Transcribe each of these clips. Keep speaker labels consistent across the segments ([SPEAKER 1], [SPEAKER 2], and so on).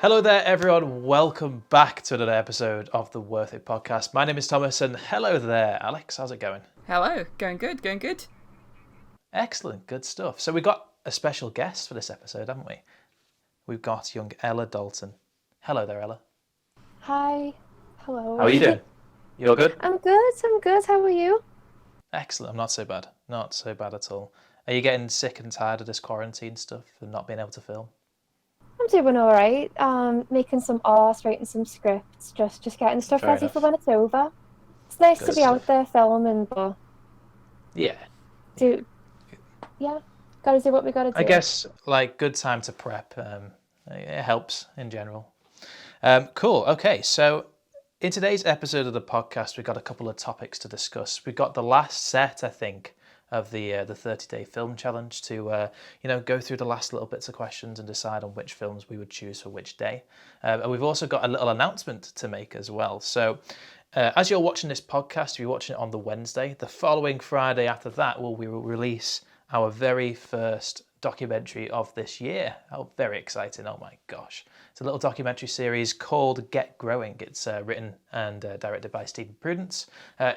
[SPEAKER 1] Hello there, everyone. Welcome back to another episode of the Worthit podcast. My name is Thomas, and hello there, Alex. How's it going?
[SPEAKER 2] Hello. Going good, going good.
[SPEAKER 1] Excellent, good stuff. So we got a special guest for this episode, haven't we? We've got young Ella Dalton. Hello there, Ella.
[SPEAKER 3] Hi. Hello.
[SPEAKER 1] How are you doing? You all good?
[SPEAKER 3] I'm good. How are you?
[SPEAKER 1] Excellent. I'm not so bad. Not so bad at all. Are you getting sick and tired of this quarantine stuff and not being able to film?
[SPEAKER 3] I'm doing all right. Making some art, writing some scripts, just getting stuff
[SPEAKER 1] Fair
[SPEAKER 3] ready
[SPEAKER 1] enough.
[SPEAKER 3] for when it's over. It's nice
[SPEAKER 1] Good
[SPEAKER 3] to be
[SPEAKER 1] stuff.
[SPEAKER 3] out there filming, but
[SPEAKER 1] Yeah.
[SPEAKER 3] Gotta do what we gotta do.
[SPEAKER 1] I guess, good time to prep. It helps in general. Cool. Okay, so in today's episode of the podcast, we've got a couple of topics to discuss. We've got the last set, I think, of the 30-day film challenge to go through the last little bits of questions and decide on which films we would choose for which day. And we've also got a little announcement to make as well. So as you're watching this podcast, if you're watching it on the Wednesday, the following Friday after that, we will release our very first documentary of this year. Oh, very exciting. Oh my gosh. It's a little documentary series called Get Growing. It's written and directed by Prudence,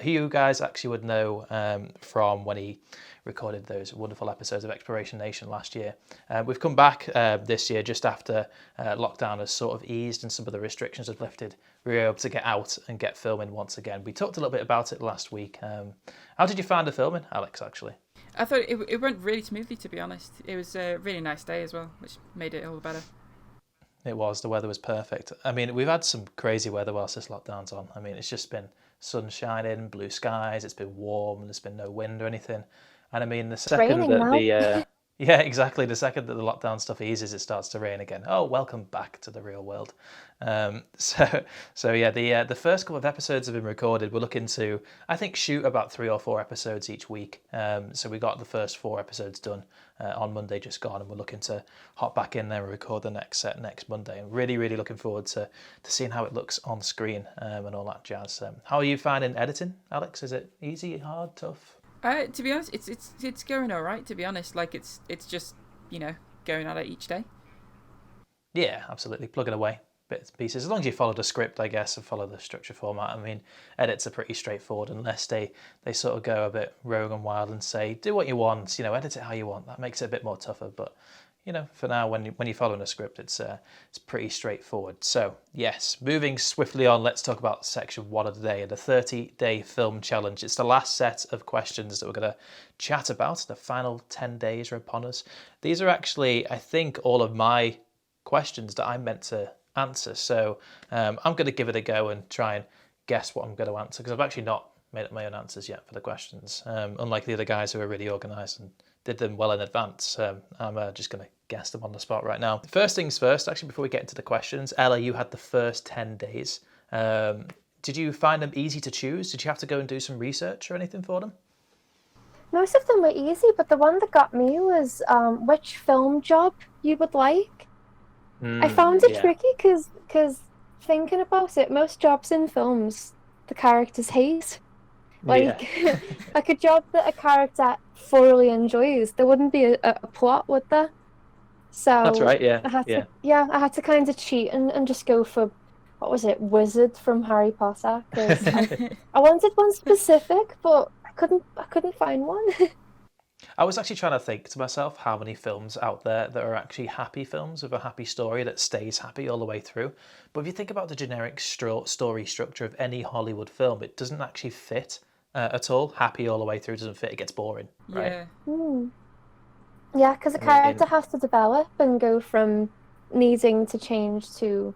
[SPEAKER 1] who you guys actually would know from when he recorded those wonderful episodes of Exploration Nation last year. We've come back this year just after lockdown has sort of eased and some of the restrictions have lifted. We were able to get out and get filming once again. We talked a little bit about it last week. How did you find the filming, Alex, actually?
[SPEAKER 2] I thought it went really smoothly, to be honest. It was a really nice day as well, which made it all the better.
[SPEAKER 1] It was. The weather was perfect. I mean, we've had some crazy weather whilst this lockdown's on. I mean, it's just been sun shining, blue skies, it's been warm, and there's been no wind or anything. And I mean, the second that the yeah, exactly. The second that the lockdown stuff eases, it starts to rain again. Oh, welcome back to the real world. So yeah, the first couple of episodes have been recorded. We're looking to, I think, shoot about 3 or 4 episodes each week. So we got the first 4 episodes done on Monday just gone, and we're looking to hop back in there and record the next set next Monday. And really, really looking forward to seeing how it looks on screen and all that jazz. How are you finding editing, Alex? Is it easy, hard, tough?
[SPEAKER 2] To be honest, it's going all right. To be honest, it's just going at it each day.
[SPEAKER 1] Yeah, absolutely. Plugging away bits and pieces. As long as you follow the script, I guess, and follow the structure format. I mean, edits are pretty straightforward unless they sort of go a bit rogue and wild and say, do what you want, edit it how you want. That makes it a bit more tougher. But, for now, when you're following a script, it's pretty straightforward. So, yes, moving swiftly on, let's talk about section 1 of the day, the 30-day film challenge. It's the last set of questions that we're going to chat about. The final 10 days are upon us. These are actually, I think, all of my questions that I meant to answer. So I'm going to give it a go and try and guess what I'm going to answer, because I've actually not made up my own answers yet for the questions. Unlike the other guys who are really organised and did them well in advance, I'm just going to guess them on the spot right now. First things first, actually, before we get into the questions, Ella, you had the first 10 days. Did you find them easy to choose? Did you have to go and do some research or anything for them?
[SPEAKER 3] Most of them were easy, but the one that got me was which film job you would like. I found it tricky because thinking about it, most jobs in films, the characters hate. Like a job that a character thoroughly enjoys, there wouldn't be a plot, would there? So
[SPEAKER 1] that's right. Yeah,
[SPEAKER 3] I had to kind of cheat and just go for, what was it, Wizard from Harry Potter? 'Cause I wanted one specific, but I couldn't find one.
[SPEAKER 1] I was actually trying to think to myself how many films out there that are actually happy films with a happy story that stays happy all the way through. But if you think about the generic story structure of any Hollywood film, it doesn't actually fit at all. Happy all the way through doesn't fit. It gets boring, right?
[SPEAKER 2] Yeah.
[SPEAKER 3] Yeah, because a character has to develop and go from needing to change to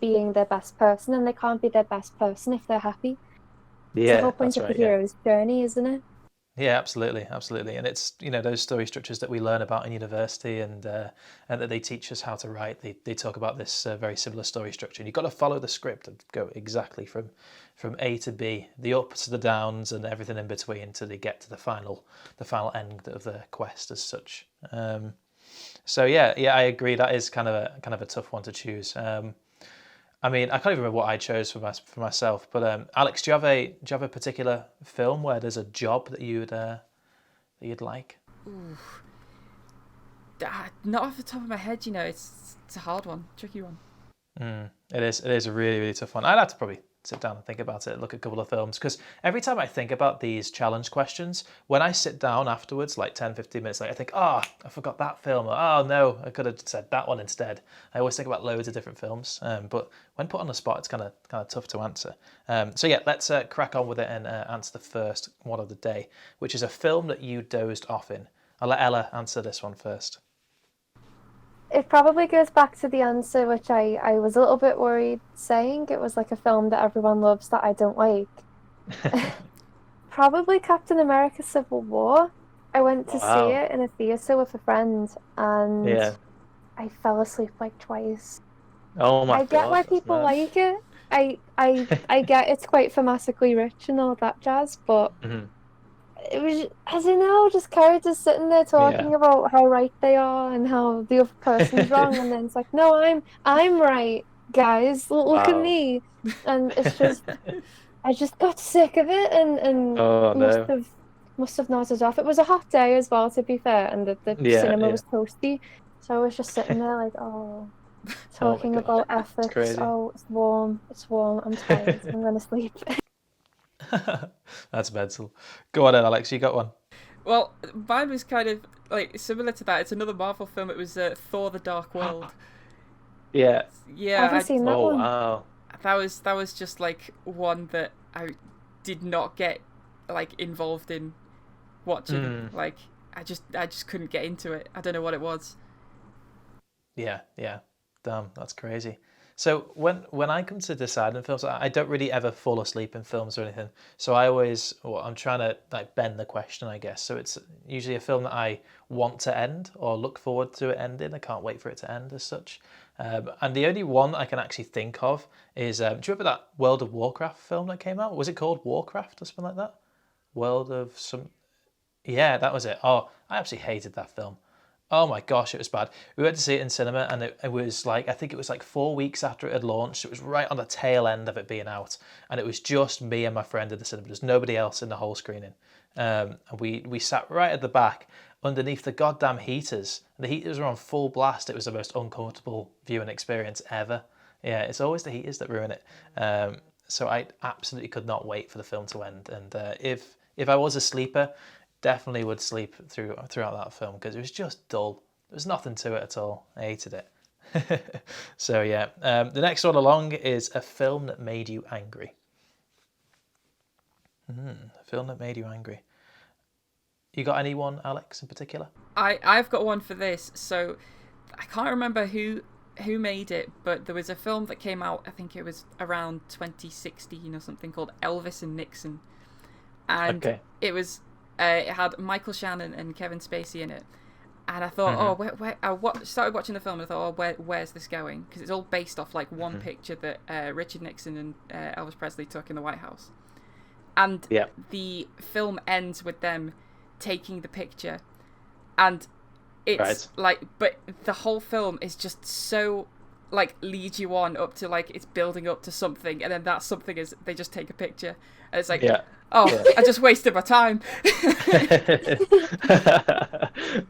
[SPEAKER 3] being their best person, and they can't be their best person if they're happy.
[SPEAKER 1] Yeah,
[SPEAKER 3] it's the whole point of the hero's journey, isn't it?
[SPEAKER 1] Yeah, absolutely, and it's those story structures that we learn about in university, and that they teach us how to write. They talk about this very similar story structure, and you've got to follow the script and go exactly from A to B, the ups to the downs, and everything in between until they get to the final end of the quest as such. So yeah, I agree. That is kind of a tough one to choose. I mean, I can't even remember what I chose for myself. But Alex, do you have a particular film where there's a job that you'd like?
[SPEAKER 2] Ooh. Not off the top of my head, it's a hard one, tricky one.
[SPEAKER 1] It is a really, really tough one. I'd have to probably sit down and think about it, look at a couple of films, because every time I think about these challenge questions, when I sit down afterwards, like 10, 15 minutes later, I think, oh, I forgot that film, or oh no, I could have said that one instead. I always think about loads of different films, but when put on the spot, it's kind of tough to answer. So yeah, let's crack on with it and answer the first one of the day, which is a film that you dozed off in. I'll let Ella answer this one first.
[SPEAKER 3] It probably goes back to the answer, which I was a little bit worried saying. It was like a film that everyone loves that I don't like. Probably Captain America Civil War. I went to see it in a theatre with a friend, and I fell asleep like twice.
[SPEAKER 1] Oh my god.
[SPEAKER 3] I get why people like it. I get it's quite thematically rich and all that jazz, but it was, I don't know, just characters sitting there talking about how right they are and how the other person's wrong, and then it's like, no, I'm right, guys. Look at me, and it's just, I just got sick of it, and must have nodded off. It was a hot day as well, to be fair, and the cinema was toasty, so I was just sitting there like, talking about ethics. Oh, it's warm. I'm tired. I'm gonna sleep.
[SPEAKER 1] That's mental. Go on then, Alex, you got one.
[SPEAKER 2] Well, mine was kind of like similar to that. It's another Marvel film. It was Thor: The Dark World.
[SPEAKER 1] Yeah.
[SPEAKER 2] Yeah.
[SPEAKER 3] I haven't seen that one.
[SPEAKER 1] Wow.
[SPEAKER 2] That was just like one that I did not get like involved in watching. Like I just couldn't get into it. I don't know what it was. Yeah.
[SPEAKER 1] Damn, that's crazy. So when I come to deciding films, I don't really ever fall asleep in films or anything. So I'm trying to like bend the question, I guess. So it's usually a film that I want to end or look forward to it ending. I can't wait for it to end as such. And the only one I can actually think of is, do you remember that World of Warcraft film that came out? Was it called Warcraft or something like that? Yeah, that was it. Oh, I absolutely hated that film. Oh my gosh, it was bad. We went to see it in cinema, and it was like, I think it was like 4 weeks after it had launched. It was right on the tail end of it being out, and it was just me and my friend in the cinema. There's nobody else in the whole screening. And we sat right at the back underneath the goddamn heaters. The heaters were on full blast. It was the most uncomfortable viewing experience ever. Yeah, it's always the heaters that ruin it. So I absolutely could not wait for the film to end. And if I was a sleeper, definitely would sleep throughout that film because it was just dull. There was nothing to it at all. I hated it. So yeah, the next one along is a film that made you angry. A film that made you angry. You got anyone, Alex, in particular?
[SPEAKER 2] I've got one for this. So I can't remember who made it, but there was a film that came out, I think it was around 2016 or something, called Elvis and Nixon. And it had Michael Shannon and Kevin Spacey in it. And I thought, started watching the film and I thought, where's this going? Because it's all based off like one picture that Richard Nixon and Elvis Presley took in the White House. And the film ends with them taking the picture. And it's like, but the whole film is just so like leads you on up to like it's building up to something, and then that something is they just take a picture, and it's like, I just wasted my time.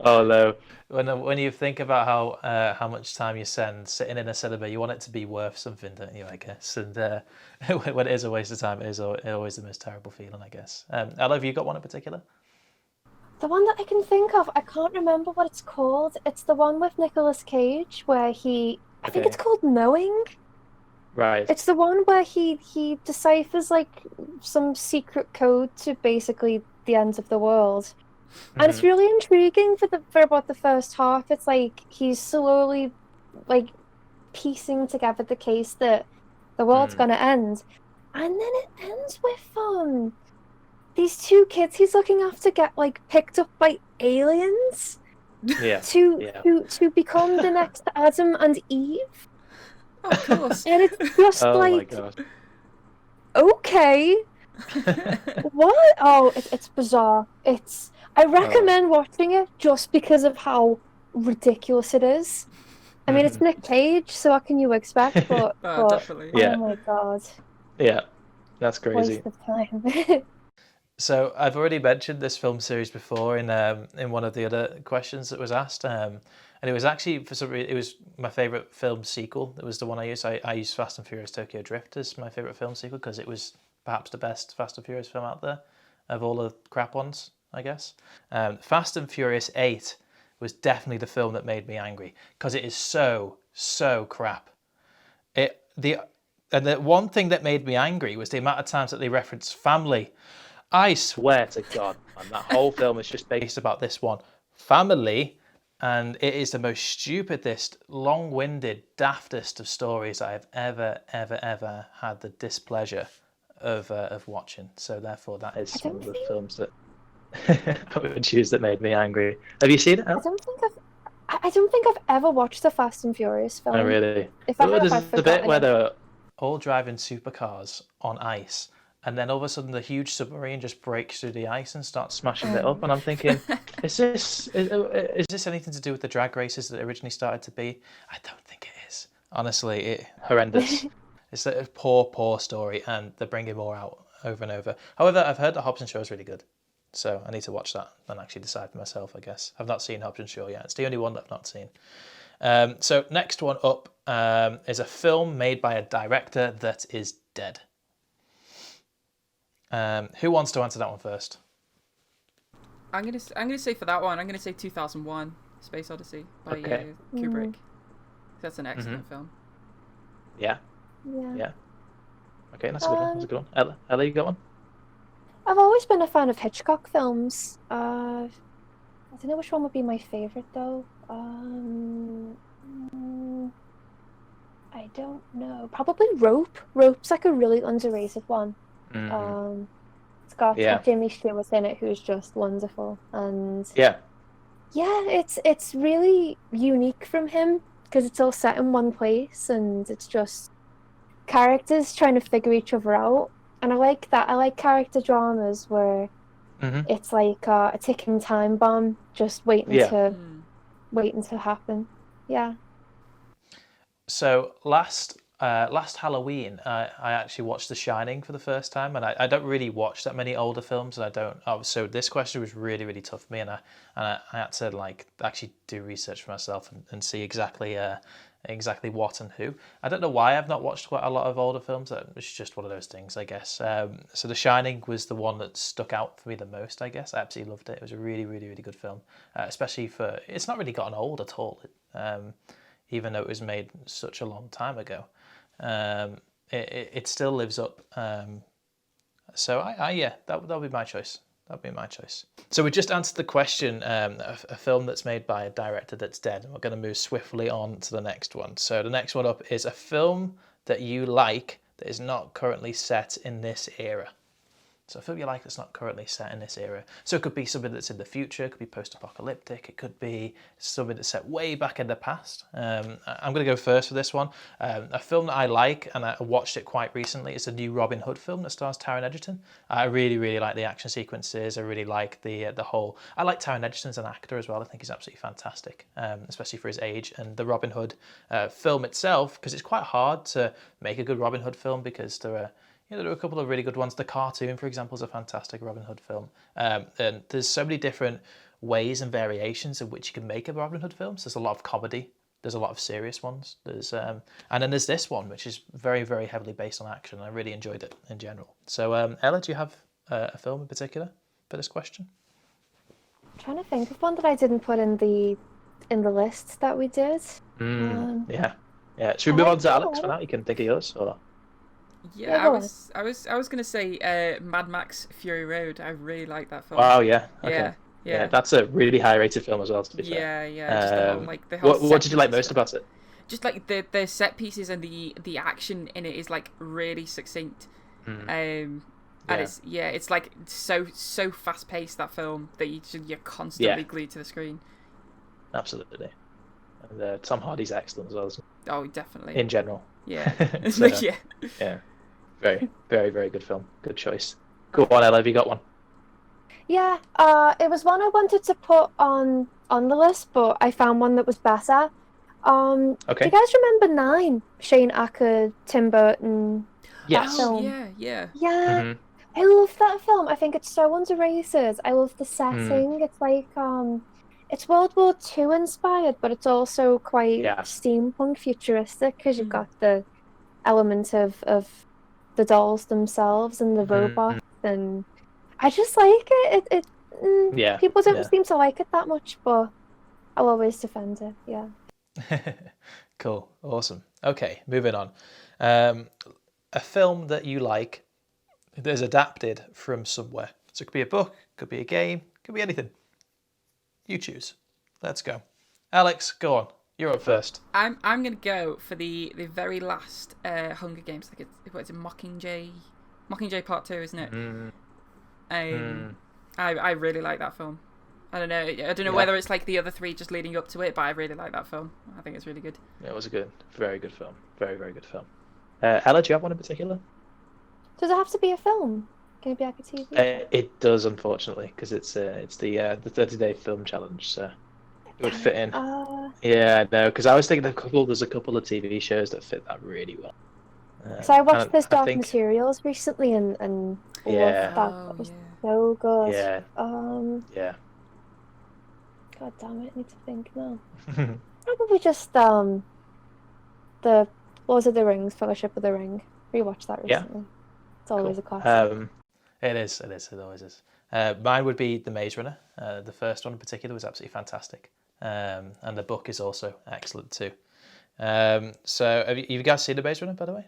[SPEAKER 1] Oh no! When you think about how much time you spend sitting in a cinema, you want it to be worth something, don't you? I guess, and when it is a waste of time, it is always the most terrible feeling, I guess. Ella, have you got one in particular?
[SPEAKER 3] The one that I can think of, I can't remember what it's called. It's the one with Nicolas Cage where I think it's called Knowing.
[SPEAKER 1] Right.
[SPEAKER 3] It's the one where he deciphers like some secret code to basically the end of the world. And it's really intriguing for about the first half. It's like he's slowly like piecing together the case that the world's gonna end. And then it ends with these two kids he's looking after get like picked up by aliens to become the next Adam and Eve.
[SPEAKER 2] Oh, of course.
[SPEAKER 3] And it's just
[SPEAKER 1] my God.
[SPEAKER 3] Okay. What? Oh, it's bizarre. I recommend watching it just because of how ridiculous it is. I mean, it's Nick Cage, so what can you expect? But
[SPEAKER 2] definitely.
[SPEAKER 3] Oh my God.
[SPEAKER 1] Yeah, that's crazy.
[SPEAKER 3] Waste of time.
[SPEAKER 1] So I've already mentioned this film series before in one of the other questions that was asked, and it was actually for some reason it was my favorite film sequel. It was the one I used. I used Fast and Furious Tokyo Drift as my favorite film sequel because it was perhaps the best Fast and Furious film out there of all the crap ones, I guess. Fast and Furious 8 was definitely the film that made me angry because it is so crap. And the one thing that made me angry was the amount of times that they referenced family. I swear to God, man, that whole film is just based about this one family, and it is the most stupidest, long-winded, daftest of stories I have ever had the displeasure of watching. So therefore, that is one of the films that I would choose that made me angry. Have you seen it?
[SPEAKER 3] I don't think I've ever watched the Fast and Furious film.
[SPEAKER 1] Oh, really?
[SPEAKER 3] If I have,
[SPEAKER 1] There's
[SPEAKER 3] I've
[SPEAKER 1] the
[SPEAKER 3] forgotten
[SPEAKER 1] bit where
[SPEAKER 3] it.
[SPEAKER 1] they're all driving supercars on ice, and then all of a sudden the huge submarine just breaks through the ice and starts smashing it up. And I'm thinking, is this anything to do with the drag races that originally started to be? I don't think it is. Honestly, horrendous. It's a poor story, and they're bringing more out over and over. However, I've heard that Hobbs and Shaw is really good, so I need to watch that and actually decide for myself, I guess. I've not seen Hobbs and Shaw yet. It's the only one that I've not seen. So next one up is a film made by a director that is dead. Who wants to answer that one first?
[SPEAKER 2] I'm gonna say for that one, I'm gonna say 2001: Space Odyssey by Kubrick. That's an excellent film.
[SPEAKER 1] Yeah. Okay, that's a good one. That's a good one. Ella, you got one?
[SPEAKER 3] I've always been a fan of Hitchcock films. I don't know which one would be my favorite though. I don't know. Probably Rope. Rope's like a really underrated one. It's got Jimmy Stewart in it, who's just wonderful, and it's really unique from him because it's all set in one place and it's just characters trying to figure each other out, and I like that. I like character dramas where it's like a ticking time bomb just waiting to happen. Yeah.
[SPEAKER 1] So last Halloween, I actually watched The Shining for the first time, and I don't really watch that many older films, and I don't. So this question was really tough for me, and I had to like actually do research for myself and see exactly what and who. I don't know why I've not watched quite a lot of older films. It's just one of those things, I guess. So The Shining was the one that stuck out for me the most, I guess. I absolutely loved it. It was a really good film, especially for it's not really gotten old at all. Even though it was made such a long time ago, it still lives up. So that'll be my choice. That'd be my choice. So we just answered the question, a film that's made by a director that's dead, and we're going to move swiftly on to the next one. So the next one up is a film that you like that is not currently set in this era. So a film you like that's not currently set in this era. So it could be something that's in the future, it could be post-apocalyptic, it could be something that's set way back in the past. I'm going to go first for this one. A film that I like, and I watched it quite recently, is a new Robin Hood film that stars Taron Egerton. I really like the action sequences. I really like the whole... I like Taron Egerton as an actor as well. I think he's absolutely fantastic, especially for his age. And the Robin Hood film itself, because it's quite hard to make a good Robin Hood film because there are a couple of really good ones. The cartoon, for example, is a fantastic Robin Hood film. And there's so many different ways and variations in which you can make a Robin Hood film. So there's a lot of comedy. There's a lot of serious ones. There's and then there's this one, which is very heavily based on action. I really enjoyed it in general. So Ella, do you have a film in particular for this question?
[SPEAKER 3] I'm trying to think of one that I didn't put in the list that we did.
[SPEAKER 1] Yeah. Should we move on to Alex for now? You can think of yours, or...
[SPEAKER 2] Yeah, I was gonna say Mad Max Fury Road. I really like that film.
[SPEAKER 1] Wow, yeah. Okay. Yeah, that's a really high rated film as well, to be fair.
[SPEAKER 2] Yeah. Just the whole
[SPEAKER 1] what did you like most about it?
[SPEAKER 2] Just like the set pieces and the action in it is like really succinct. And it's like so fast paced, that film, that you're constantly glued to the screen.
[SPEAKER 1] Absolutely. And Tom Hardy's excellent as well.
[SPEAKER 2] Oh, definitely.
[SPEAKER 1] In general.
[SPEAKER 2] Yeah.
[SPEAKER 1] Yeah. Very good film. Good choice. Go on, Ella, have you got one?
[SPEAKER 3] Yeah, it was one I wanted to put on the list, but I found one that was better. Do you guys remember 9? Shane Acker, Tim Burton.
[SPEAKER 1] Yes.
[SPEAKER 3] Film?
[SPEAKER 2] Yeah.
[SPEAKER 3] Yeah. I love that film. I think it's so underrated. I love the
[SPEAKER 1] Mm,
[SPEAKER 3] setting. It's like it's World War II inspired, but it's also quite
[SPEAKER 1] yeah.
[SPEAKER 3] steampunk futuristic because you've
[SPEAKER 2] Mm.
[SPEAKER 3] got the element of the dolls themselves and the
[SPEAKER 1] Mm,
[SPEAKER 3] robots, and I just like it.
[SPEAKER 1] yeah.
[SPEAKER 3] People don't
[SPEAKER 1] Yeah.
[SPEAKER 3] seem to like it that much, but I'll always defend it. Yeah.
[SPEAKER 1] Cool. Awesome. Okay, moving on. Um, a film that you like that is adapted from somewhere. So it could be a book, could be a game, could be anything. You choose. Let's go. Alex, go on. You're up first.
[SPEAKER 2] I'm gonna go for the very last Hunger Games. I think it's Mockingjay Part 2, isn't it?
[SPEAKER 1] Mm,
[SPEAKER 2] Um,
[SPEAKER 1] mm,
[SPEAKER 2] I really like that film. I don't know. I don't know
[SPEAKER 1] yeah,
[SPEAKER 2] whether it's like the other three just leading up to it, but I really like that film. I think it's really good.
[SPEAKER 1] it was a good, very good film. Very, very good film. Ella, do you have one in particular?
[SPEAKER 3] Does it have to be a film? Can it be like a TV show?
[SPEAKER 1] It does, unfortunately, because it's the 30-day film challenge, so it would
[SPEAKER 3] Damn
[SPEAKER 1] fit
[SPEAKER 3] it.
[SPEAKER 1] in. Yeah, no, because I was thinking there's a couple of TV shows that fit that really well.
[SPEAKER 3] So I watched
[SPEAKER 1] And
[SPEAKER 3] this
[SPEAKER 1] I
[SPEAKER 3] Dark
[SPEAKER 1] think,
[SPEAKER 3] Materials recently and loved
[SPEAKER 1] yeah,
[SPEAKER 3] that.
[SPEAKER 2] Oh
[SPEAKER 3] That was
[SPEAKER 2] yeah.
[SPEAKER 3] so good.
[SPEAKER 1] yeah,
[SPEAKER 3] Um,
[SPEAKER 1] yeah.
[SPEAKER 3] God damn it, I need to think now. Probably just the Lord of the Rings, Fellowship of the Ring. Rewatched that
[SPEAKER 1] Yeah,
[SPEAKER 3] recently. It's always
[SPEAKER 1] cool.
[SPEAKER 3] a classic.
[SPEAKER 1] It is, it always is. Mine would be The Maze Runner. The first one in particular was absolutely fantastic. And the book is also excellent too. So have you guys seen The Maze Runner, by the way?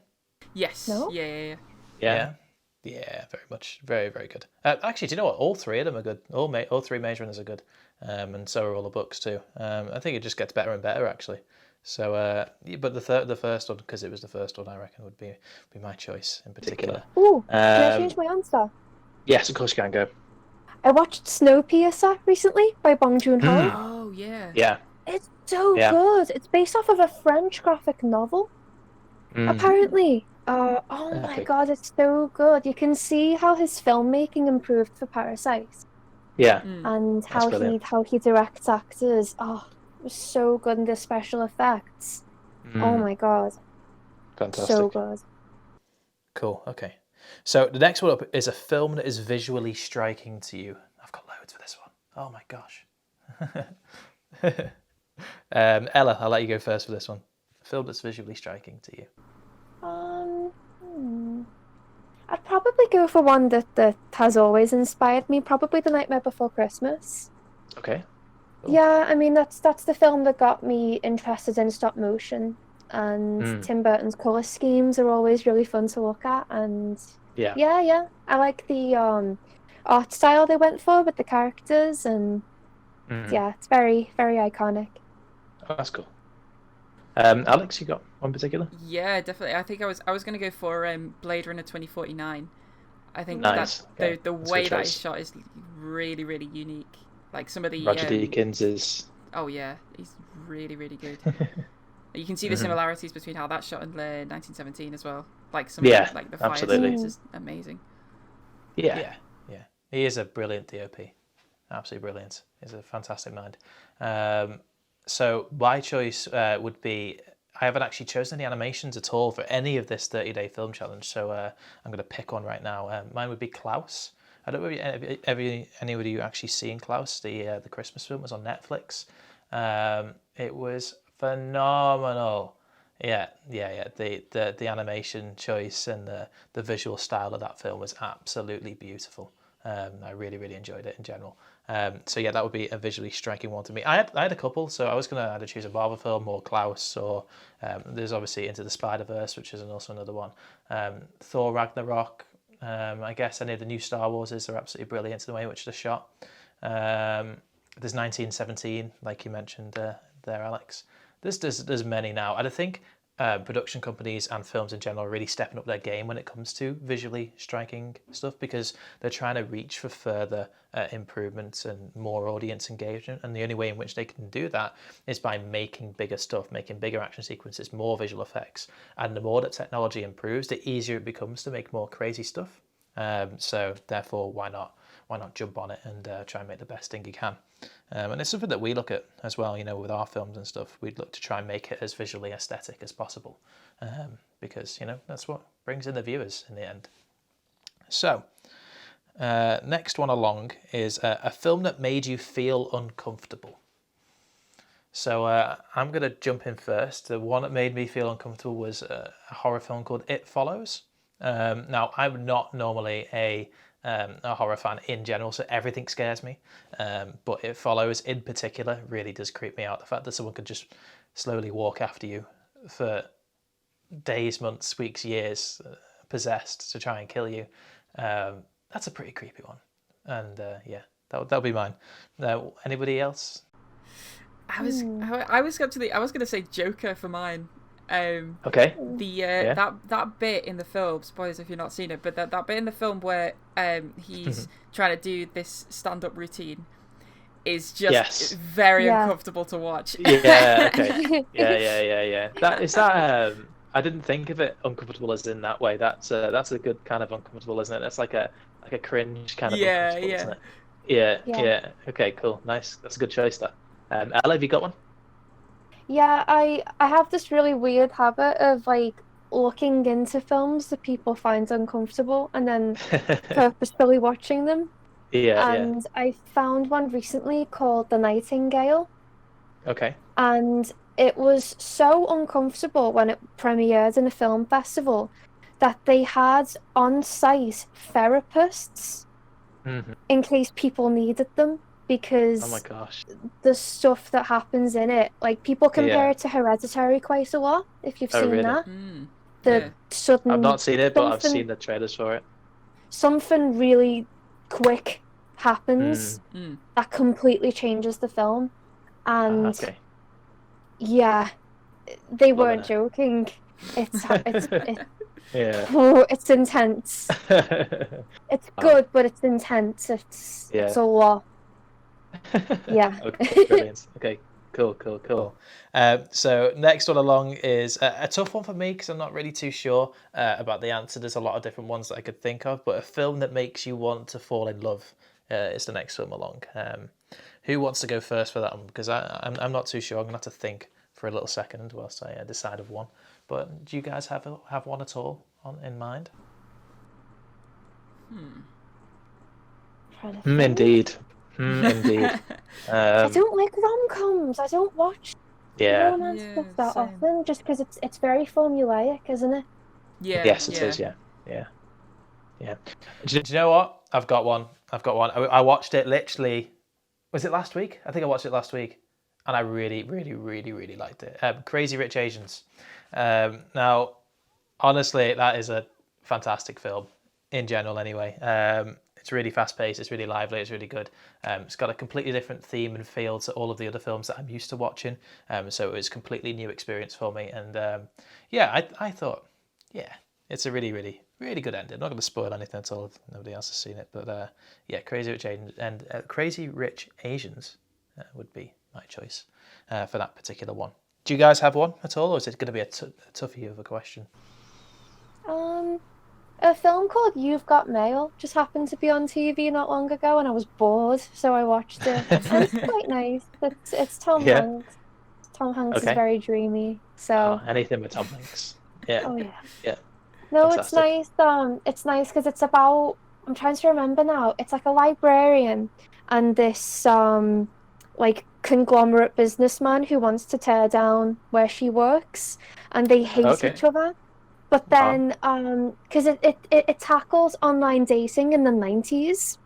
[SPEAKER 2] Yes.
[SPEAKER 3] No?
[SPEAKER 2] Yeah.
[SPEAKER 1] Yeah. Yeah, very much. Very, very good. Actually, do you know what? All three of them are good. All three Maze Runners are good. And so are all the books too. I think it just gets better and better, actually. So, but the first one, because it was the first one, I reckon would be my choice in particular.
[SPEAKER 3] Ooh, can I change
[SPEAKER 1] Um,
[SPEAKER 3] my answer?
[SPEAKER 1] yes, of course you can go.
[SPEAKER 3] I watched Snowpiercer recently by Bong Joon-ho.
[SPEAKER 1] Mm,
[SPEAKER 2] Oh yeah.
[SPEAKER 1] yeah,
[SPEAKER 3] It's so
[SPEAKER 1] yeah.
[SPEAKER 3] good. It's based off of a French graphic novel,
[SPEAKER 1] Mm,
[SPEAKER 3] apparently. Oh my
[SPEAKER 1] okay.
[SPEAKER 3] God, it's so good. You can see how his filmmaking improved for Parasite
[SPEAKER 1] Yeah,
[SPEAKER 2] Mm.
[SPEAKER 3] and
[SPEAKER 1] that's brilliant.
[SPEAKER 3] how he directs actors. Oh, it was so good in the special effects. Oh
[SPEAKER 1] Mm,
[SPEAKER 3] my God, so
[SPEAKER 1] fantastic.
[SPEAKER 3] good.
[SPEAKER 1] Cool. Okay. So the next one up is a film that is visually striking to you. I've got loads for this one. Oh my gosh. Ella, I'll let you go first for this one. A film that's visually striking to you.
[SPEAKER 3] Um, hmm. I'd probably go for one that has always inspired me. Probably The Nightmare Before Christmas.
[SPEAKER 1] Okay. Cool.
[SPEAKER 3] Yeah, I mean that's the film that got me interested in stop motion, and
[SPEAKER 1] Mm,
[SPEAKER 3] Tim Burton's color schemes are always really fun to look at. And
[SPEAKER 1] yeah.
[SPEAKER 3] yeah, I like the art style they went for with the characters, and
[SPEAKER 1] Mm,
[SPEAKER 3] yeah, it's very very iconic.
[SPEAKER 1] oh, that's cool. Alex, you got one particular?
[SPEAKER 2] Yeah, definitely. I think I was gonna go for Blade Runner 2049. I think that
[SPEAKER 1] Nice. Okay.
[SPEAKER 2] the
[SPEAKER 1] That's a good
[SPEAKER 2] way that is
[SPEAKER 1] choice.
[SPEAKER 2] shot is really really unique. Like some of the
[SPEAKER 1] Roger Deakins is.
[SPEAKER 2] oh yeah, he's really good.
[SPEAKER 1] Mhm.
[SPEAKER 2] You can see the similarities between how that's shot in 1917 as well. Like some of
[SPEAKER 1] Yeah,
[SPEAKER 2] the fire
[SPEAKER 1] absolutely.
[SPEAKER 2] scenes
[SPEAKER 3] Mm.
[SPEAKER 2] is amazing.
[SPEAKER 1] Yeah. Yeah. He is a brilliant DOP. Absolutely brilliant. He's a fantastic mind. So my choice would be I haven't actually chosen any animations at all for any of this 30-day film challenge. So I'm going to pick one right now. Mine would be Klaus. I don't know if anybody you actually seen Klaus. The Christmas film was on Netflix. It was phenomenal. Yeah. The animation choice and the visual style of that film was absolutely beautiful. I really enjoyed it in general. So yeah, that would be a visually striking one to me. I had a couple, so I was gonna either choose a Marvel film or Klaus, or there's obviously Into the Spider-Verse, which is also another one. Thor Ragnarok. I guess any of the new Star Warses are absolutely brilliant in the way in which they're shot. There's 1917, like you mentioned there, Alex. There's many now. And I think production companies and films in general are really stepping up their game when it comes to visually striking stuff because they're trying to reach for further improvements and more audience engagement. And the only way in which they can do that is by making bigger stuff, making bigger action sequences, more visual effects. And the more that technology improves, the easier it becomes to make more crazy stuff. So therefore, why not? Why not jump on it and try and make the best thing you can? And it's something that we look at as well, with our films and stuff. We'd look to try and make it as visually aesthetic as possible because, that's what brings in the viewers in the end. So, next one along is a film that made you feel uncomfortable. So I'm going to jump in first. The one that made me feel uncomfortable was a horror film called It Follows. Now, I'm not normally a horror fan in general, so everything scares me. But It Follows in particular really does creep me out. The fact that someone could just slowly walk after you for days, months, weeks, years, possessed to try and kill you. That's a pretty creepy one. And that'll be mine. Anybody else?
[SPEAKER 2] I was going to say Joker for mine.
[SPEAKER 1] Okay.
[SPEAKER 2] That bit in the film, spoilers if you've not seen it, but that bit in the film where he's trying to do this stand-up routine is just very uncomfortable to watch.
[SPEAKER 1] Yeah. Okay. Yeah. I didn't think of it uncomfortable as in that way. That's a good kind of uncomfortable, isn't it? That's like a cringe kind of uncomfortable, isn't it? Yeah. Okay, cool, nice. That's a good choice. That. Ella, have you got one?
[SPEAKER 3] Yeah, I have this really weird habit of like looking into films that people find uncomfortable and then purposefully watching them. And I found one recently called The Nightingale.
[SPEAKER 1] Okay.
[SPEAKER 3] And it was so uncomfortable when it premiered in a film festival that they had on-site therapists in case people needed them. Because
[SPEAKER 1] oh my gosh,
[SPEAKER 3] the stuff that happens in it, like people compare it to Hereditary quite a lot. If you've seen that, sudden.
[SPEAKER 1] I've not seen it, but I've seen the trailers for it.
[SPEAKER 3] Something really quick happens that completely changes the film, and they weren't joking. It's it's intense. It's good, but it's intense. It's a lot. Yeah.
[SPEAKER 1] Okay, brilliant. Okay, cool. So next one along is a tough one for me because I'm not really too sure about the answer. There's a lot of different ones that I could think of, but a film that makes you want to fall in love is the next film along. Who wants to go first for that one? Because I'm not too sure. I'm gonna have to think for a little second whilst I decide of one. But do you guys have one at all in mind? Indeed. Indeed.
[SPEAKER 3] I don't like rom-coms. I don't watch romance stuff that often, just because it's very formulaic, isn't it?
[SPEAKER 2] Yeah.
[SPEAKER 1] Yes, it is. Yeah. Do you know what? I've got one. I watched it literally. Was it last week? I think I watched it last week, and I really, really, really, really liked it. Crazy Rich Asians. Now, honestly, that is a fantastic film in general. Anyway. It's really fast-paced, it's really lively, it's really good. It's got a completely different theme and feel to all of the other films that I'm used to watching. So it was a completely new experience for me. And I thought, it's a really, really, really good ending. I'm not going to spoil anything at all if nobody else has seen it. But Crazy Rich Asians and Crazy Rich Asians would be my choice for that particular one. Do you guys have one at all, or is it going to be a toughie of a question?
[SPEAKER 3] A film called You've Got Mail just happened to be on TV not long ago, and I was bored, so I watched it. And it's quite nice. It's Tom Hanks. Tom Hanks is very dreamy. So
[SPEAKER 1] anything with Tom Hanks. Yeah.
[SPEAKER 3] Oh yeah.
[SPEAKER 1] Yeah.
[SPEAKER 3] No,
[SPEAKER 1] Fantastic.
[SPEAKER 3] it's nice. It's nice because it's about. I'm trying to remember now. It's like a librarian and this like conglomerate businessman who wants to tear down where she works, and they hate each other. But then, because it tackles online dating in the 90s,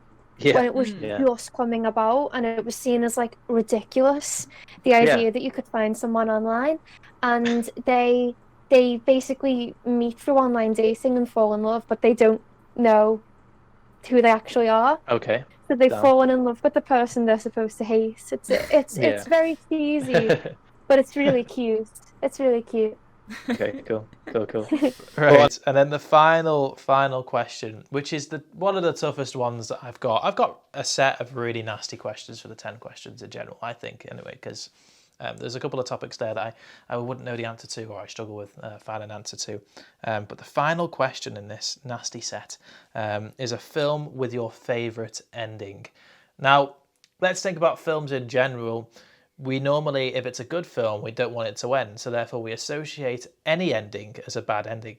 [SPEAKER 3] when it was just coming about, and it was seen as like ridiculous, the idea that you could find someone online, and they basically meet through online dating and fall in love, but they don't know who they actually are.
[SPEAKER 1] Okay.
[SPEAKER 3] So they've fallen in love with the person they're supposed to hate. It's very cheesy, but it's really cute. It's really cute.
[SPEAKER 1] Okay, cool. Right, and then the final question, which is one of the toughest ones that I've got. I've got a set of really nasty questions for the 10 questions in general, I think, anyway, because there's a couple of topics there that I wouldn't know the answer to, or I struggle with finding an answer to. But the final question in this nasty set is a film with your favourite ending. Now, let's think about films in general. We normally, if it's a good film, we don't want it to end, so therefore we associate any ending as a bad ending.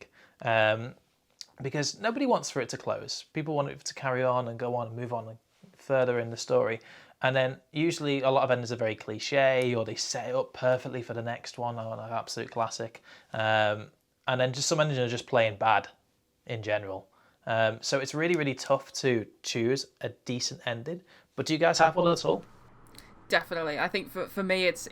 [SPEAKER 1] because nobody wants for it to close. People want it to carry on and go on and move on further in the story. And then usually a lot of endings are very cliche, or they set it up perfectly for the next one, or an absolute classic. And then just some endings are just plain bad in general. So it's really, really tough to choose a decent ending. But do you guys have one at all?
[SPEAKER 2] Definitely. I think for me, it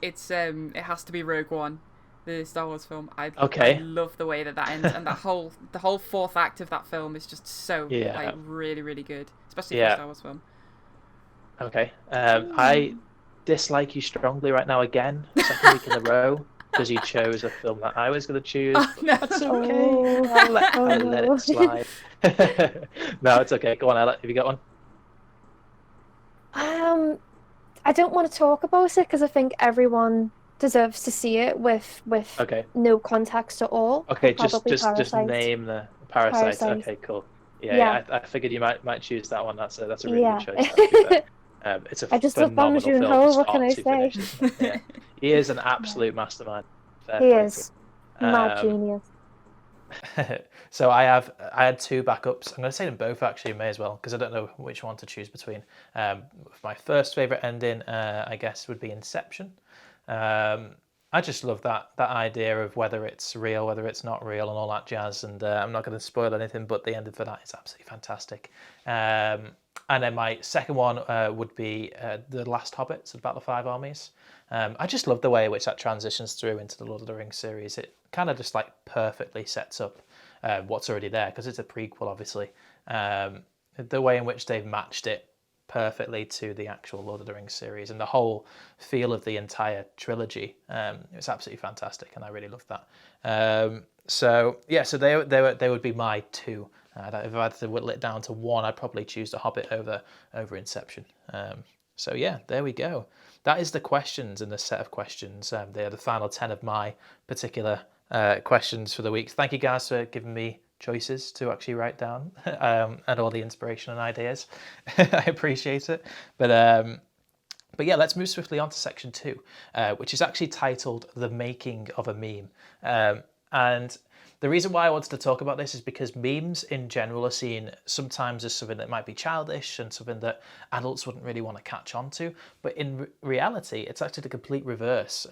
[SPEAKER 2] has to be Rogue One, the Star Wars film. I love the way that ends, and the whole fourth act of that film is just so like really, really good, especially for a Star Wars film.
[SPEAKER 1] Okay. I dislike you strongly right now again, second week in a row, because you chose a film that I was going to choose.
[SPEAKER 2] Oh, no.
[SPEAKER 1] That's okay. I'll let it slide. No, it's okay. Go on, Ella. Have you got one?
[SPEAKER 3] I don't want to talk about it because I think everyone deserves to see it with no context at all.
[SPEAKER 1] Okay, just name the Parasite. Okay, cool. Yeah. I figured you might choose that one. That's a really good choice. It's a
[SPEAKER 3] I just love
[SPEAKER 1] phenomenal film.
[SPEAKER 3] What can I say?
[SPEAKER 1] Yeah. He is an absolute mastermind.
[SPEAKER 3] He is mad genius.
[SPEAKER 1] So I had two backups. I'm going to say them both actually. May as well, because I don't know which one to choose between. My first favorite ending, I guess, would be Inception. I just love that idea of whether it's real, whether it's not real, and all that jazz. And I'm not going to spoil anything, but the ending for that is absolutely fantastic. And then my second one would be The Last Hobbit, so about the Five Armies. I just love the way in which that transitions through into the Lord of the Rings series. It kind of just like perfectly sets up what's already there, because it's a prequel, obviously. The way in which they've matched it perfectly to the actual Lord of the Rings series, and the whole feel of the entire trilogy. It's absolutely fantastic, and I really love that. So they would be my two. If I had to whittle it down to one, I'd probably choose The Hobbit over Inception. So yeah, there we go. That is the questions and the set of questions. They are the final 10 of my particular questions for the week. Thank you guys for giving me choices to actually write down and all the inspiration and ideas. I appreciate it. But yeah, let's move swiftly on to section 2, which is actually titled The Making of a Meme. And the reason why I wanted to talk about this is because memes in general are seen sometimes as something that might be childish and something that adults wouldn't really want to catch on to. But in reality, it's actually the complete reverse.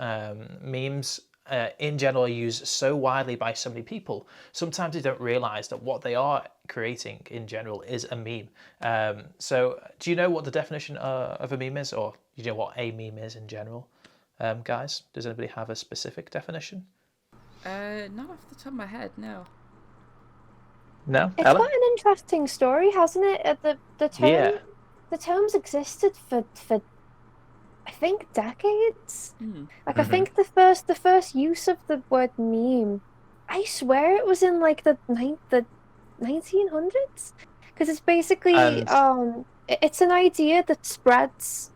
[SPEAKER 1] Memes in general are used so widely by so many people, sometimes they don't realise that what they are creating in general is a meme. So do you know what the definition of a meme is, or do you know what a meme is in general? Guys, does anybody have a specific definition?
[SPEAKER 2] Not off the top of my head, no.
[SPEAKER 1] No?
[SPEAKER 3] It's
[SPEAKER 1] Ella?
[SPEAKER 3] quite an interesting story, hasn't it? The terms existed for I think decades. Like I think the first use of the word meme, I swear it was in like the 1900s, because it's basically it's an idea that spreads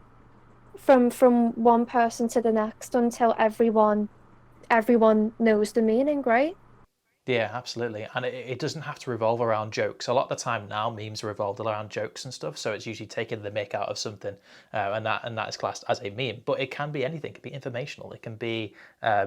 [SPEAKER 3] from one person to the next until everyone knows the meaning, right?
[SPEAKER 1] Yeah, absolutely. And it doesn't have to revolve around jokes. A lot of the time now, memes are revolved around jokes and stuff. So it's usually taking the mick out of something, and that is classed as a meme. But it can be anything. It can be informational. It can be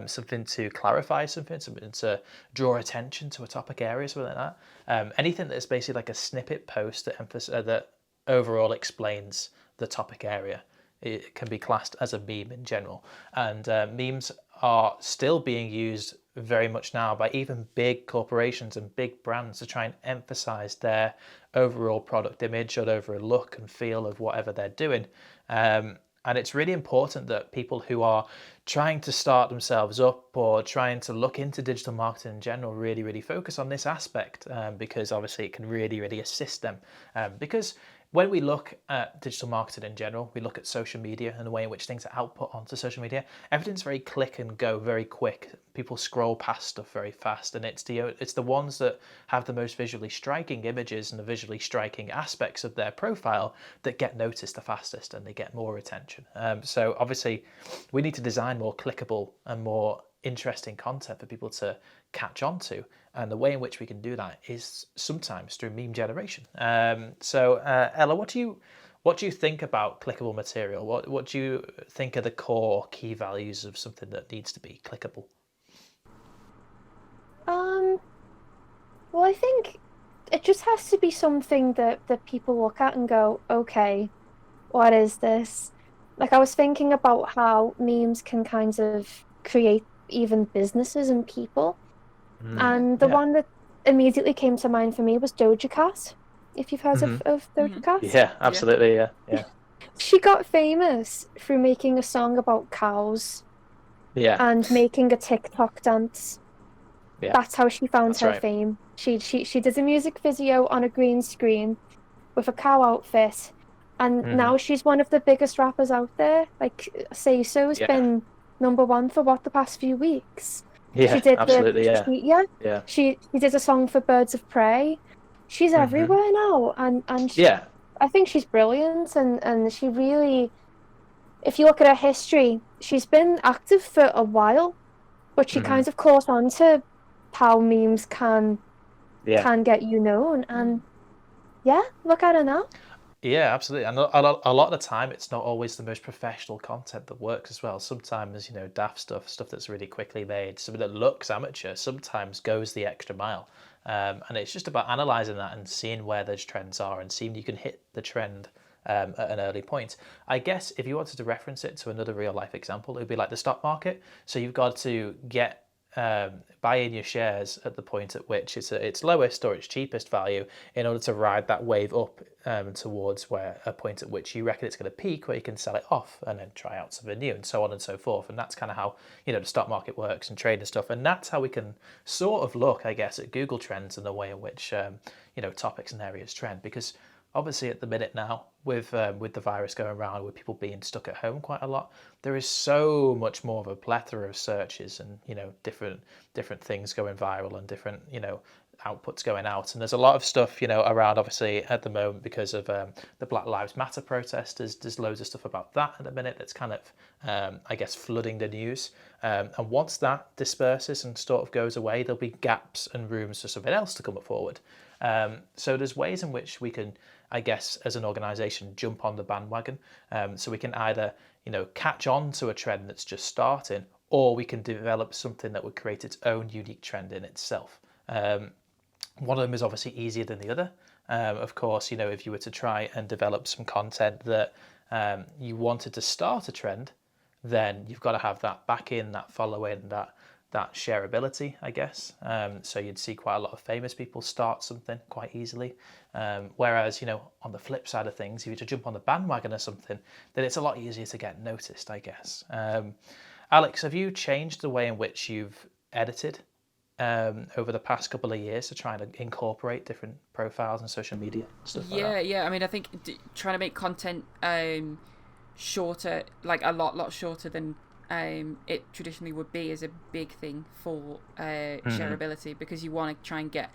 [SPEAKER 1] something to clarify something to draw attention to a topic area, something like that. Anything that's basically like a snippet post that overall explains the topic area. It can be classed as a meme in general. And memes are still being used very much now by even big corporations and big brands to try and emphasize their overall product image or overall look and feel of whatever they're doing. And it's really important that people who are trying to start themselves up or trying to look into digital marketing in general really, really focus on this aspect, because obviously it can really, really assist them. Because when we look at digital marketing in general, we look at social media and the way in which things are output onto social media. Everything's very click and go, very quick. People scroll past stuff very fast, and it's the ones that have the most visually striking images and the visually striking aspects of their profile that get noticed the fastest, and they get more attention. So obviously, we need to design more clickable and more interesting content for people to catch on to, and the way in which we can do that is sometimes through meme generation. So Ella, what do you think about clickable material? What do you think are the core key values of something that needs to be clickable?
[SPEAKER 3] Well, I think it just has to be something that people look at and go, okay, what is this? Like I was thinking about how memes can kind of create even businesses and people. And the
[SPEAKER 1] Yeah.
[SPEAKER 3] one that immediately came to mind for me was Doja Cat, if you've heard of Doja Cat.
[SPEAKER 1] Yeah,
[SPEAKER 2] Yeah.
[SPEAKER 1] absolutely. Yeah.
[SPEAKER 3] She got famous through making a song about cows
[SPEAKER 1] Yeah.
[SPEAKER 3] and making a TikTok dance.
[SPEAKER 1] Yeah.
[SPEAKER 3] That's how she found
[SPEAKER 1] That's
[SPEAKER 3] her
[SPEAKER 1] right.
[SPEAKER 3] fame. She did a music video on a green screen with a cow outfit, and now she's one of the biggest rappers out there. Like Say So's
[SPEAKER 1] Yeah.
[SPEAKER 3] been #1 for what, the past few weeks.
[SPEAKER 1] Yeah,
[SPEAKER 3] She did
[SPEAKER 1] absolutely. Yeah. Yeah.
[SPEAKER 3] she did a song for Birds of Prey. She's everywhere now, and
[SPEAKER 1] Yeah.
[SPEAKER 3] I think she's brilliant, and she really, if you look at her history, she's been active for a while, but she kind of caught on to how memes
[SPEAKER 1] Yeah.
[SPEAKER 3] can get you known, and yeah, look at her now.
[SPEAKER 1] Yeah, absolutely. And a lot of the time, it's not always the most professional content that works as well. Sometimes, daft stuff that's really quickly made, something that looks amateur, sometimes goes the extra mile. And it's just about analysing that and seeing where those trends are and seeing you can hit the trend at an early point. I guess if you wanted to reference it to another real life example, it would be like the stock market. So you've got to buy in your shares at the point at which it's its lowest or its cheapest value in order to ride that wave up towards where a point at which you reckon it's going to peak where you can sell it off and then try out something new and so on and so forth. And that's kind of how the stock market works and trade and stuff. And that's how we can sort of look, I guess, at Google Trends and the way in which topics and areas trend, because obviously at the minute now with the virus going around, with people being stuck at home quite a lot, there is so much more of a plethora of searches and different things going viral and different outputs going out. And there's a lot of stuff around obviously at the moment because of the Black Lives Matter protest. There's loads of stuff about that at the minute that's kind of I guess flooding the news, and once that disperses and sort of goes away, there'll be gaps and rooms for something else to come forward. So there's ways in which we can, I guess, as an organisation, jump on the bandwagon. So we can either, catch on to a trend that's just starting, or we can develop something that would create its own unique trend in itself. One of them is obviously easier than the other. Of course, if you were to try and develop some content that you wanted to start a trend, then you've got to have that back in, that following, that shareability, I guess. So you'd see quite a lot of famous people start something quite easily. Whereas, on the flip side of things, if you were to jump on the bandwagon or something, then it's a lot easier to get noticed, I guess. Alex, have you changed the way in which you've edited over the past couple of years to try and incorporate different profiles and social media stuff like that?
[SPEAKER 2] Yeah. I mean, I think trying to make content shorter, like a lot shorter than it traditionally would be, is a big thing for shareability, because you want to try and get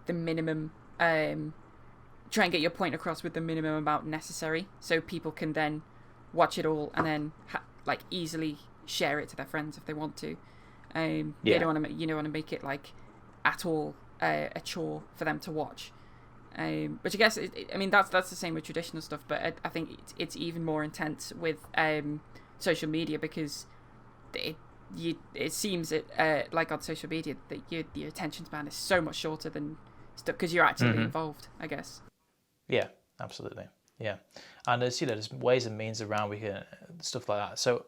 [SPEAKER 2] the minimum, try and get your point across with the minimum amount necessary, so people can then watch it all and then easily share it to their friends if they want to. They don't want to make it like at all a chore for them to watch. But I guess that's the same with traditional stuff, but I think it's even more intense with social media, because it seems that like on social media that your attention span is so much shorter than stuff, because you're actively involved, I guess.
[SPEAKER 1] Yeah, absolutely. Yeah, and there's ways and means around we can stuff like that. So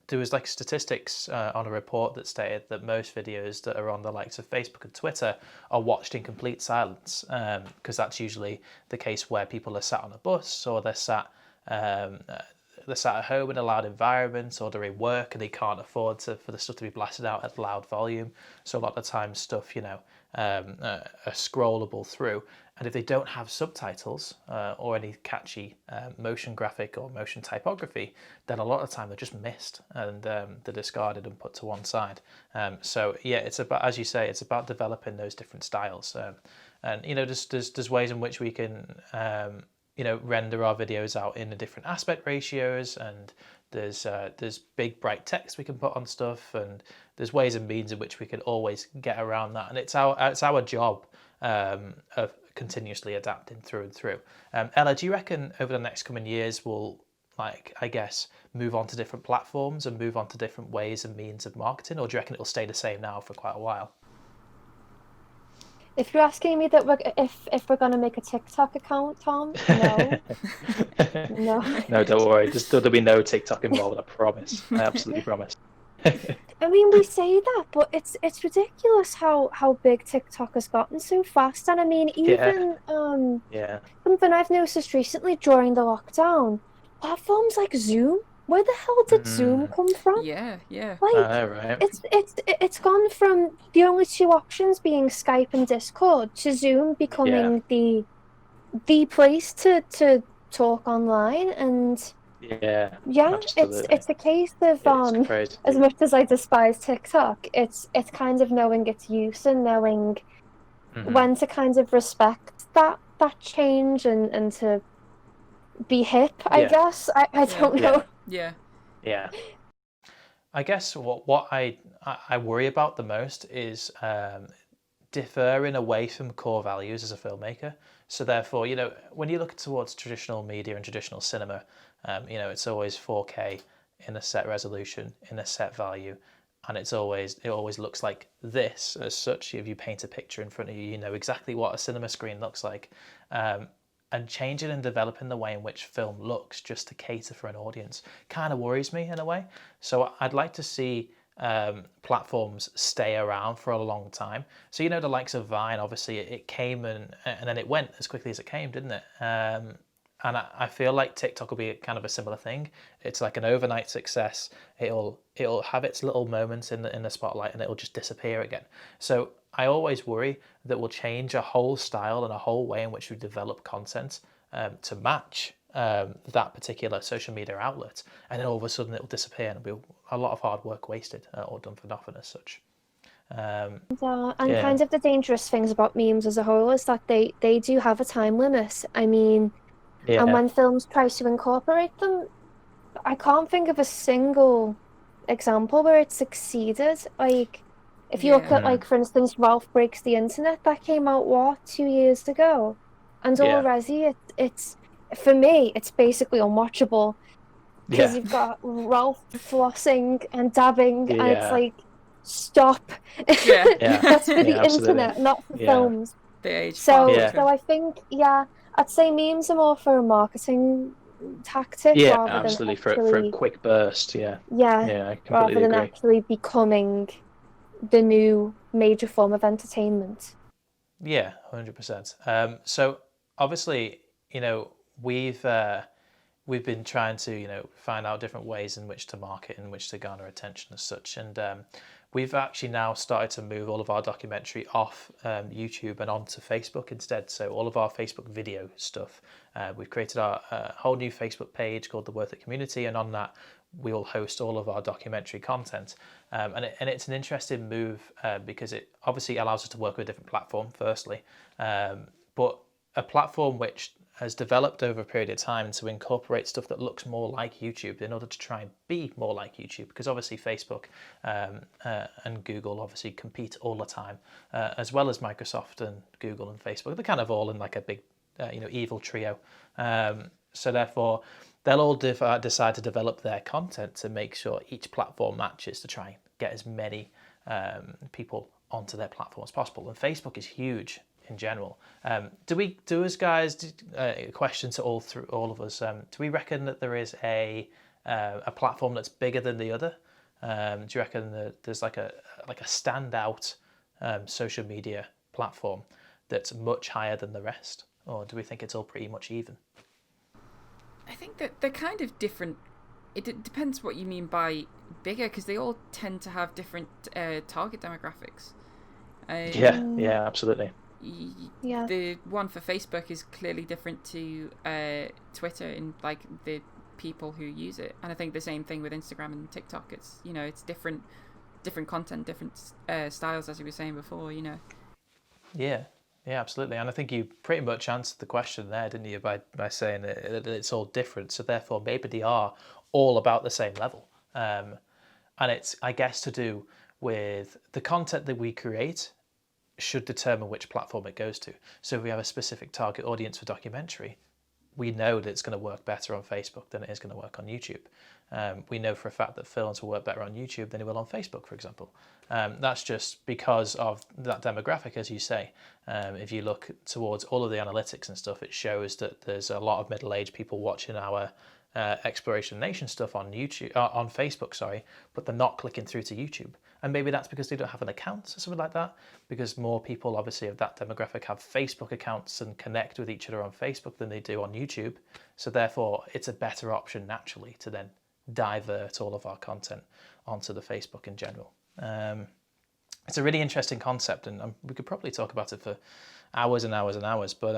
[SPEAKER 1] there was statistics on a report that stated that most videos that are on the likes of Facebook and Twitter are watched in complete silence, because that's usually the case where people are sat on a bus, or they're sat at home in a loud environment, or they're in work and they can't afford for the stuff to be blasted out at loud volume. So a lot of the time stuff are scrollable through, and if they don't have subtitles or any catchy motion graphic or motion typography, then a lot of the time they're just missed and they're discarded and put to one side. So yeah, it's about, as you say, it's about developing those different styles, and there's ways in which we can render our videos out in the different aspect ratios, and there's big bright text we can put on stuff, and there's ways and means in which we can always get around that, and it's our job of continuously adapting through and through. Ella, do you reckon over the next coming years we'll I guess move on to different platforms and move on to different ways and means of marketing, or do you reckon it'll stay the same now for quite a while?
[SPEAKER 3] If you're asking me that if we're gonna make a TikTok account, Tom, no, no.
[SPEAKER 1] No, don't worry. There'll be no TikTok involved. I promise. I absolutely promise.
[SPEAKER 3] I mean, we say that, but it's ridiculous how big TikTok has gotten so fast. And I mean,
[SPEAKER 1] Yeah,
[SPEAKER 3] even
[SPEAKER 1] yeah.
[SPEAKER 3] something I've noticed recently during the lockdown, platforms like Zoom. Where the hell did Zoom
[SPEAKER 1] Mm,
[SPEAKER 3] come from?
[SPEAKER 2] Yeah, yeah,
[SPEAKER 3] Like,
[SPEAKER 1] right.
[SPEAKER 3] it's gone from the only two options being Skype and Discord to Zoom
[SPEAKER 1] Yeah,
[SPEAKER 3] becoming the place to talk online. And
[SPEAKER 1] yeah.
[SPEAKER 3] yeah,
[SPEAKER 1] Absolutely.
[SPEAKER 3] it's a case of
[SPEAKER 1] It's crazy.
[SPEAKER 3] as much as I despise TikTok, it's kind of knowing its use and knowing
[SPEAKER 1] Hmm.
[SPEAKER 3] when to kind of respect that change and to be hip, I
[SPEAKER 1] Yeah,
[SPEAKER 3] guess. I
[SPEAKER 2] yeah,
[SPEAKER 3] don't
[SPEAKER 1] yeah,
[SPEAKER 3] know.
[SPEAKER 2] yeah.
[SPEAKER 1] yeah. I guess what I worry about the most is deferring away from core values as a filmmaker. So therefore, when you look towards traditional media and traditional cinema, it's always 4K in a set resolution, in a set value, and it always looks like this as such. If you paint a picture in front of you, you know exactly what a cinema screen looks like. And changing and developing the way in which film looks just to cater for an audience kind of worries me in a way. So I'd like to see platforms stay around for a long time. So the likes of Vine, obviously it came and then it went as quickly as it came, didn't it? And I feel like TikTok will be kind of a similar thing. It's like an overnight success. It'll have its little moments in the spotlight and it'll just disappear again. So I always worry that we'll change a whole style and a whole way in which we develop content to match that particular social media outlet, and then all of a sudden it'll disappear and it'll be a lot of hard work wasted or done for nothing as such.
[SPEAKER 3] And
[SPEAKER 1] Yeah,
[SPEAKER 3] kind of the dangerous things about memes as a whole is that they do have a time limit. I mean, and
[SPEAKER 1] yeah,
[SPEAKER 3] when films try to incorporate them, I can't think of a single example where it succeeded. Like, if you look
[SPEAKER 2] Yeah.
[SPEAKER 3] at, like, for instance, Ralph Breaks the Internet, that came out, what, 2 years ago? And
[SPEAKER 1] yeah,
[SPEAKER 3] already it's for me, it's basically unwatchable because
[SPEAKER 1] yeah,
[SPEAKER 3] you've got Ralph flossing and dabbing, and it's
[SPEAKER 1] yeah,
[SPEAKER 3] like, stop.
[SPEAKER 2] Yeah.
[SPEAKER 1] yeah,
[SPEAKER 3] That's for
[SPEAKER 1] yeah,
[SPEAKER 3] the
[SPEAKER 1] absolutely.
[SPEAKER 3] internet, not for
[SPEAKER 1] Yeah,
[SPEAKER 3] films.
[SPEAKER 2] They age far
[SPEAKER 3] So,
[SPEAKER 1] yeah,
[SPEAKER 2] quicker.
[SPEAKER 3] so I think, yeah, I'd say memes are more for a marketing tactic
[SPEAKER 1] yeah,
[SPEAKER 3] rather than
[SPEAKER 1] absolutely. For a
[SPEAKER 3] actually,
[SPEAKER 1] quick burst. Yeah,
[SPEAKER 3] yeah,
[SPEAKER 1] yeah, I
[SPEAKER 3] rather
[SPEAKER 1] completely
[SPEAKER 3] than
[SPEAKER 1] agree.
[SPEAKER 3] actually becoming the new major form of entertainment.
[SPEAKER 1] Yeah, 100%. So obviously, we've we've been trying to find out different ways in which to market, in which to garner attention as such, and we've actually now started to move all of our documentary off YouTube and onto Facebook instead. So all of our Facebook video stuff, we've created our whole new Facebook page called the Worthit Community, and on that we will host all of our documentary content. And it's an interesting move because it obviously allows us to work with a different platform firstly, but a platform which has developed over a period of time to incorporate stuff that looks more like YouTube in order to try and be more like YouTube, because obviously Facebook and Google obviously compete all the time, as well as Microsoft and Google and Facebook. They're kind of all in like a big evil trio. So therefore they'll all decide to develop their content to make sure each platform matches to try and get as many people onto their platform as possible. And Facebook is huge in general. Do us guys, a question to all of us, do we reckon that there is a platform that's bigger than the other? Do you reckon that there's like a standout social media platform that's much higher than the rest, or do we think it's all pretty much even?
[SPEAKER 2] I think that they're kind of different. It depends what you mean by bigger, because they all tend to have different target demographics.
[SPEAKER 1] Yeah,
[SPEAKER 3] Mm,
[SPEAKER 1] yeah, absolutely.
[SPEAKER 3] yeah.
[SPEAKER 2] The one for Facebook is clearly different to Twitter in like the people who use it, and I think the same thing with Instagram and TikTok. It's it's different content, different styles, as you were saying before.
[SPEAKER 1] Yeah, yeah, absolutely. And I think you pretty much answered the question there, didn't you, by saying that it's all different. So therefore, maybe they are all about the same level. And it's, I guess, to do with the content that we create should determine which platform it goes to. So if we have a specific target audience for documentary, we know that it's going to work better on Facebook than it is going to work on YouTube. We know for a fact that films will work better on YouTube than it will on Facebook, for example. That's just because of that demographic, as you say. If you look towards all of the analytics and stuff, it shows that there's a lot of middle-aged people watching our Exploration Nation stuff on YouTube, on Facebook, sorry, but they're not clicking through to YouTube. And maybe that's because they don't have an account or something like that, because more people obviously of that demographic have Facebook accounts and connect with each other on Facebook than they do on YouTube. So therefore, it's a better option naturally to then divert all of our content onto the Facebook in general. It's a really interesting concept, and we could probably talk about it for hours and hours and hours, but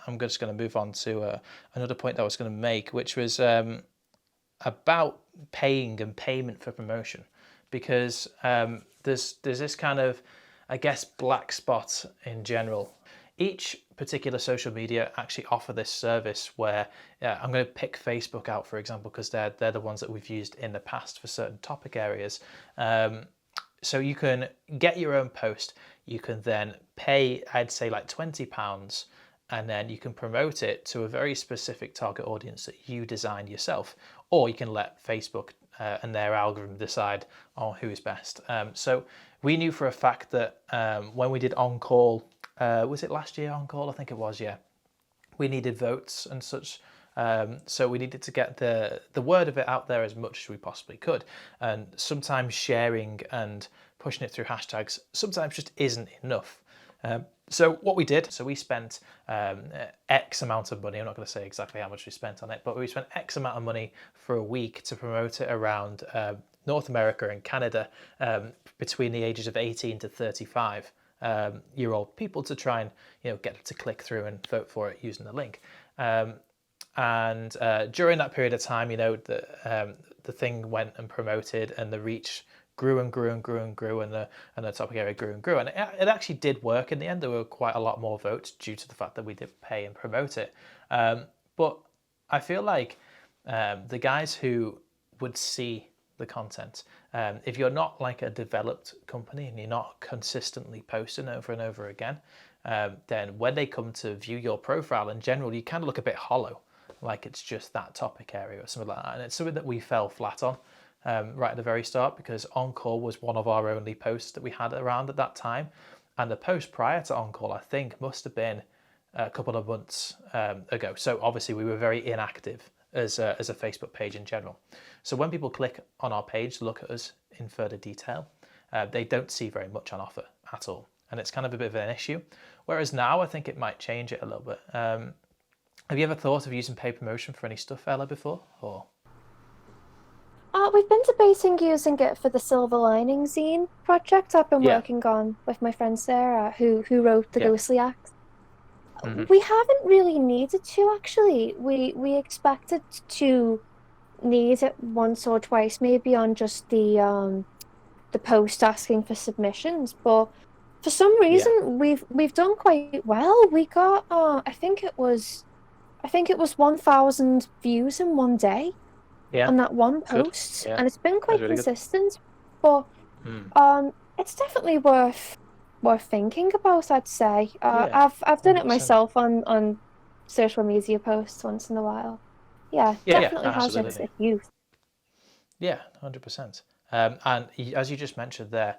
[SPEAKER 1] I'm just going to move on to another point that I was going to make, which was about paying and payment for promotion, because there's this kind of, I guess, black spot in general. Each particular social media actually offer this service where I'm going to pick Facebook out, for example, because they're the ones that we've used in the past for certain topic areas. So you can get your own post, you can then pay, I'd say like £20, and then you can promote it to a very specific target audience that you designed yourself, or you can let Facebook and their algorithm decide on who is best. So we knew for a fact that when we did On Call, was it last year On Call? I think it was, yeah. We needed votes and such. So we needed to get the word of it out there as much as we possibly could. And sometimes sharing and pushing it through hashtags sometimes just isn't enough. So what we did, so we spent X amount of money. I'm not going to say exactly how much we spent on it, but we spent X amount of money for a week to promote it around North America and Canada between the ages of 18 to 35 year old people, to try and get them to click through and vote for it using the link. And during that period of time, the thing went and promoted, and the reach grew and grew and grew and grew, and the topic area grew and grew. And it actually did work in the end. There were quite a lot more votes due to the fact that we did pay and promote it. But I feel like the guys who would see the content, if you're not like a developed company and you're not consistently posting over and over again, then when they come to view your profile in general, you kind of look a bit hollow, like it's just that topic area or something like that. And it's something that we fell flat on right at the very start, because On Call was one of our only posts that we had around at that time. And the post prior to On Call, I think, must have been a couple of months ago. So obviously we were very inactive as a Facebook page in general. So when people click on our page to look at us in further detail, they don't see very much on offer at all. And it's kind of a bit of an issue. Whereas now I think it might change it a little bit. Have you ever thought of using paid promotion for any stuff, Ella, before? Or
[SPEAKER 3] We've been debating using it for the Silver Lining Zine project I've been working on with my friend Sarah, who wrote the Ghostly Acts. Mm-hmm. We haven't really needed to, actually. We expected to need it once or twice, maybe on just the post asking for submissions, but for some reason we've done quite well. We got I think it was 1,000 views in one day on that one post, and it's been quite really consistent. Good. But it's definitely worth thinking about, I'd say. I've done 100%. It myself on social media posts once in a while. Definitely has its use.
[SPEAKER 1] Yeah, 100%. And as you just mentioned there,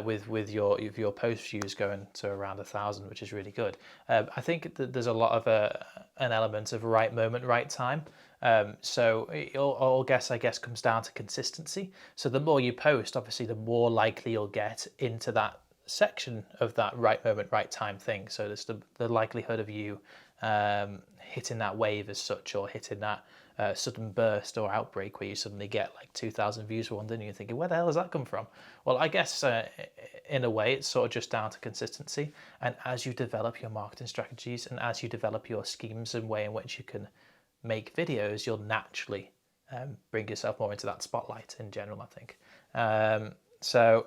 [SPEAKER 1] with your post views going to around 1,000, which is really good. I think that there's a lot of an element of right moment, right time. So all I guess comes down to consistency. So the more you post, obviously, the more likely you'll get into that section of that right moment, right time thing. So there's the likelihood of you hitting that wave as such, or hitting that sudden burst or outbreak where you suddenly get like 2,000 views for one day and you're thinking, where the hell has that come from? Well, I guess in a way it's sort of just down to consistency. And as you develop your marketing strategies and as you develop your schemes and way in which you can make videos, you'll naturally bring yourself more into that spotlight in general, I think. So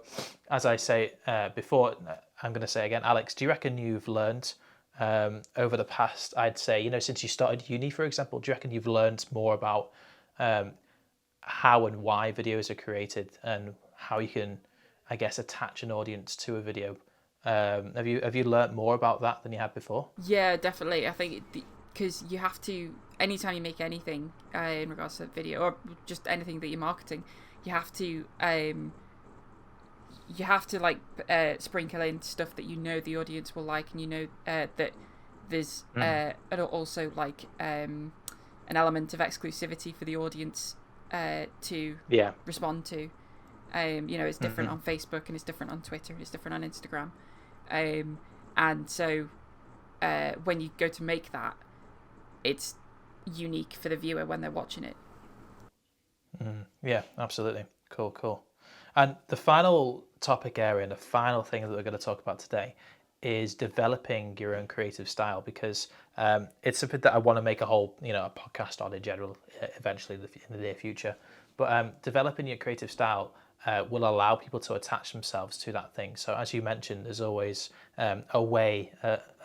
[SPEAKER 1] as I say before, I'm going to say again, Alex, do you reckon you've learned over the past, I'd say, since you started uni, for example, do you reckon you've learned more about how and why videos are created and how you can, I guess, attach an audience to a video? Have you learned more about that than you had before?
[SPEAKER 2] Yeah, definitely. I think because you have to, anytime you make anything in regards to video or just anything that you're marketing, you have to like sprinkle in stuff that you know the audience will like, and you know that there's also like an element of exclusivity for the audience to respond to. It's different on Facebook, and it's different on Twitter, and it's different on Instagram, and so when you go to make that, it's unique for the viewer when they're watching it.
[SPEAKER 1] Yeah, absolutely. Cool. And the final topic area and the final thing that we're going to talk about today is developing your own creative style, because it's something that I want to make a whole, a podcast on in general, eventually in the near future. But developing your creative style will allow people to attach themselves to that thing. So as you mentioned, there's always a way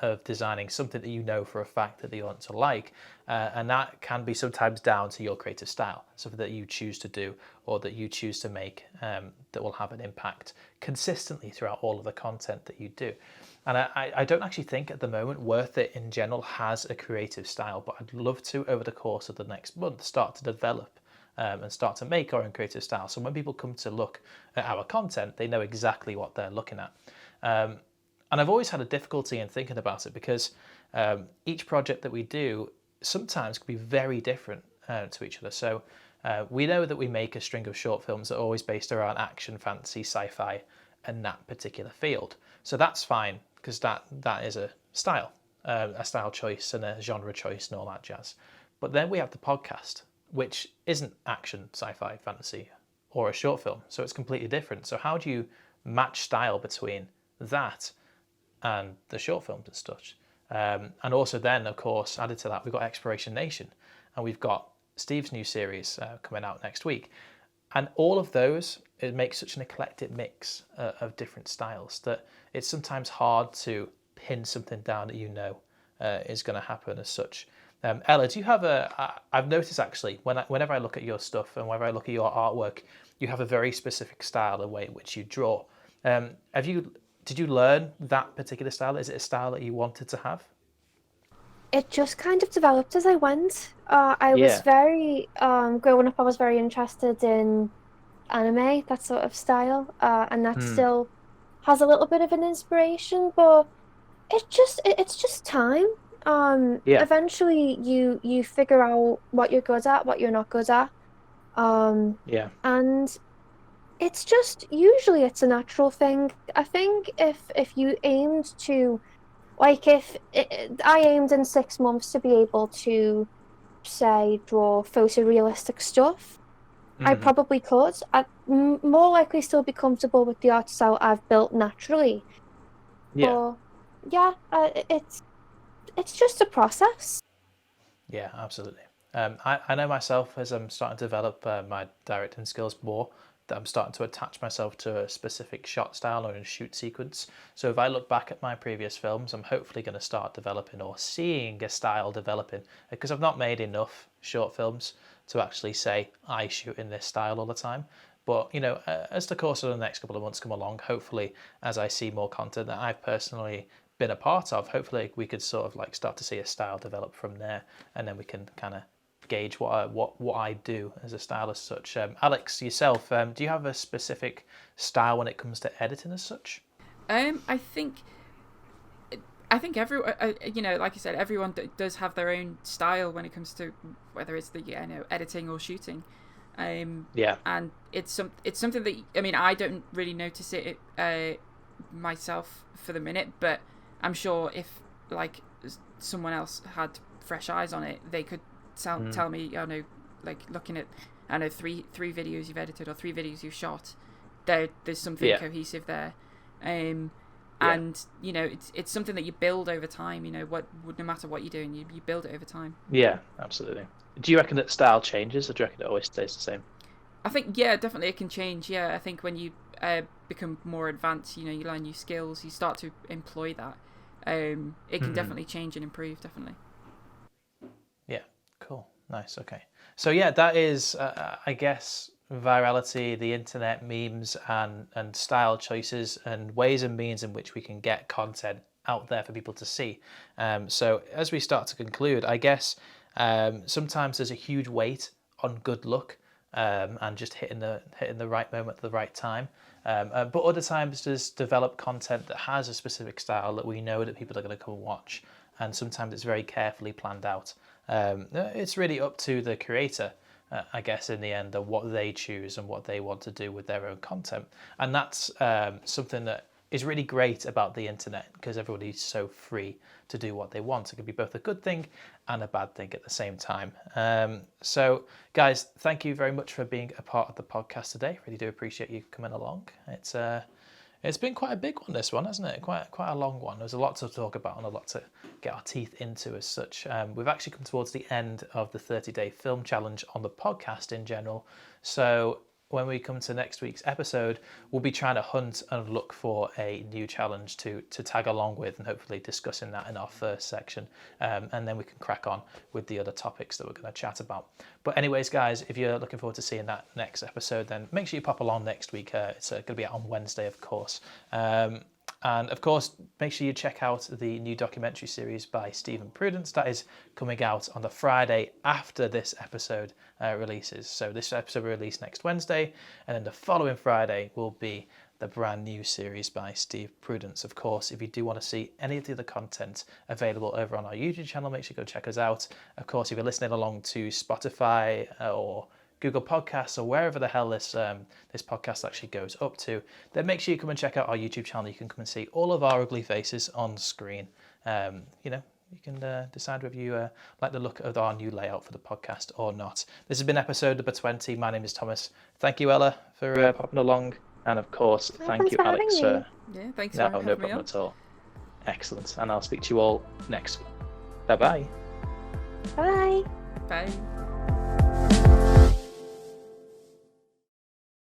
[SPEAKER 1] of designing something that you know for a fact that the audience will like, and that can be sometimes down to your creative style, something that you choose to do or that you choose to make that will have an impact consistently throughout all of the content that you do. And I don't actually think at the moment Worthit in general has a creative style, but I'd love to, over the course of the next month, start to develop and start to make our own creative style. So when people come to look at our content, they know exactly what they're looking at. And I've always had a difficulty in thinking about it, because each project that we do sometimes can be very different to each other. So we know that we make a string of short films that are always based around action, fantasy, sci-fi, and that particular field. So that's fine, because that is a style choice and a genre choice and all that jazz. But then we have the podcast, which isn't action, sci-fi, fantasy, or a short film. So it's completely different. So how do you match style between that and the short films and such? And also then, of course, added to that, we've got Exploration Nation, and we've got Steve's new series coming out next week. And all of those, it makes such an eclectic mix of different styles that it's sometimes hard to pin something down that is going to happen as such. Ella, do you have I've noticed actually, whenever I look at your stuff and whenever I look at your artwork, you have a very specific style, the way in which you draw. Did you learn that particular style? Is it a style that you wanted to have?
[SPEAKER 3] It just kind of developed as I went. I was very, growing up, I was very interested in anime, that sort of style, and that still has a little bit of an inspiration, but it's just time. Eventually you figure out what you're good at, what you're not good at. And it's just, usually it's a natural thing. I think if you aimed to, like, I aimed in 6 months to be able to, say, draw photorealistic stuff, I probably could. I'd more likely still be comfortable with the art style I've built naturally. But it's just a process.
[SPEAKER 1] Yeah, absolutely. I know myself, as I'm starting to develop my directing skills more, that I'm starting to attach myself to a specific shot style or a shoot sequence. So if I look back at my previous films, I'm hopefully going to start developing or seeing a style developing, because I've not made enough short films to actually say I shoot in this style all the time. But as the course of the next couple of months come along, hopefully as I see more content that I've personally been a part of, hopefully we could sort of like start to see a style develop from there, and then we can kind of gauge what I do as a style as such. Alex, yourself, do you have a specific style when it comes to editing as such?
[SPEAKER 2] I think everyone, like I said, everyone does have their own style when it comes to whether it's the editing or shooting. And it's something that, I mean, I don't really notice it myself for the minute, but I'm sure if like someone else had fresh eyes on it, they could tell me, like looking at, three videos you've edited or 3 videos you've shot, there's something cohesive there. And it's something that you build over time. No matter what you're doing, you build it over time.
[SPEAKER 1] Yeah, absolutely. Do you reckon that style changes, or do you reckon it always stays the same?
[SPEAKER 2] I think definitely it can change. I think when you become more advanced, you learn new skills, you start to employ that. It can definitely change and improve, definitely.
[SPEAKER 1] Yeah, cool, nice, okay. So that is, I guess, virality, the internet, memes, and style choices, and ways and means in which we can get content out there for people to see. So as we start to conclude, I guess sometimes there's a huge weight on good luck and just hitting the right moment at the right time. But other times there's developed content that has a specific style that we know that people are going to come and watch, and sometimes it's very carefully planned out. It's really up to the creator, I guess, in the end, of what they choose and what they want to do with their own content. And that's something that is really great about the internet, because everybody's so free to do what they want. It can be both a good thing and a bad thing at the same time. So guys, thank you very much for being a part of the podcast today. Really do appreciate you coming along. It's been quite a big one, this one, hasn't it? Quite a long one. There's a lot to talk about and a lot to get our teeth into as such. We've actually come towards the end of the 30-day film challenge on the podcast in general. So when we come to next week's episode, we'll be trying to hunt and look for a new challenge to tag along with, and hopefully discussing that in our first section. And then we can crack on with the other topics that we're going to chat about. But anyways, guys, if you're looking forward to seeing that next episode, then make sure you pop along next week. It's going to be out on Wednesday, of course. And of course, make sure you check out the new documentary series by Prudence that is coming out on the Friday after this episode releases. So this episode will release next Wednesday, and then the following Friday will be the brand new series by Prudence. Of course, if you do want to see any of the other content available over on our YouTube channel, make sure you go check us out. Of course, if you're listening along to Spotify or Google Podcasts or wherever the hell this podcast actually goes up to, then make sure you come and check out our YouTube channel. You can come and see all of our ugly faces on screen. You can decide whether you like the look of our new layout for the podcast or not. This has been episode number 20. My name is Thomas. Thank you, Ella, for popping along. And of course, thank you, Alex.
[SPEAKER 2] Yeah, thanks for having me on.
[SPEAKER 1] No problem at all. Excellent. And I'll speak to you all next week. Bye-bye.
[SPEAKER 3] Bye.
[SPEAKER 2] Bye.